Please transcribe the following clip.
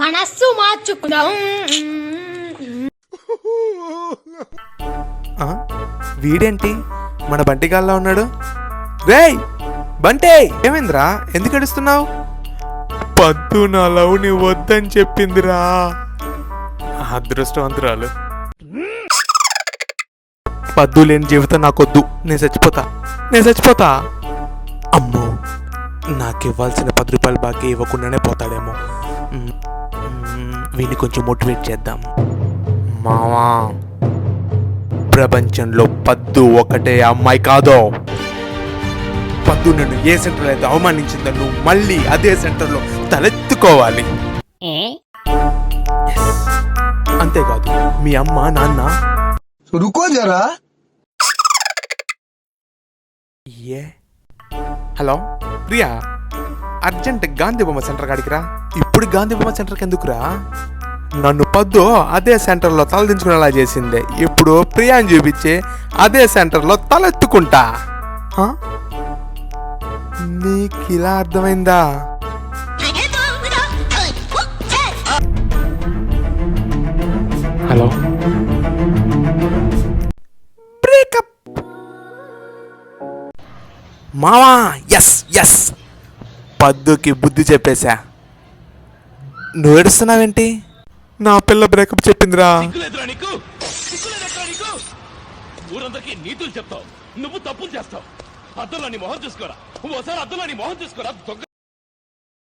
మనస్సు మార్చుకుందాం. వీడేంటి మన బంటిగాల్లో ఉన్నాడు? రేయ్ బంటే, ఏమైందిరా? ఎందుకు ఏడుస్తున్నావు? పద్దు నా లవ్ని వద్దని చెప్పిందిరా. అదృష్టవంతురాలు. పద్దు లేని జీవితం నాకొద్దు. నేను చచ్చిపోతా. అమ్మో, నాకు ఇవ్వాల్సిన 10 రూపాయలు బాకీ ఇవ్వకుండానే పోతాడేమో. వీడిని కొంచెం మోటివేట్ చేద్దాం. మావా, ప్రపంచంలో పద్దు ఒకటే అమ్మాయి కాదో. పద్దు నన్ను ఏ సెంటర్లో అయితే అవమానించిందో నువ్వు మళ్ళీ అదే సెంటర్లో తలెత్తుకోవాలి. అంతేకాదు మీ అమ్మ నాన్న. రుకో జరా. హలో ప్రియా, అర్జెంట్ గాంధీ బొమ్మ సెంటర్ కాడికి రా. ఇప్పుడు గాంధీ బొమ్మ సెంటర్కి ఎందుకురా? నన్ను పద్దు అదే సెంటర్లో తలదించుకునేలా చేసిందే. ఇప్పుడు ప్రియాని చూపించి అదే సెంటర్లో తలెత్తుకుంటా. నీకు ఇలా అర్థమైందా? హలో, బ్రేకప్ మావా. ఎస్ పద్దుకి బుద్ధి చెప్పేశా. నువ్వు ఏడుస్తున్నావేంటి? నా పిల్ల బ్రేకప్ చెప్పిందిరా. ఊరందరికీ నీతులు చెప్తావు, నువ్వు తప్పులు చేస్తావు. అద్దంలో నీ మొహం చూసుకోరా, ఓసారి అద్దంలో నీ మొహం చూసుకోరా.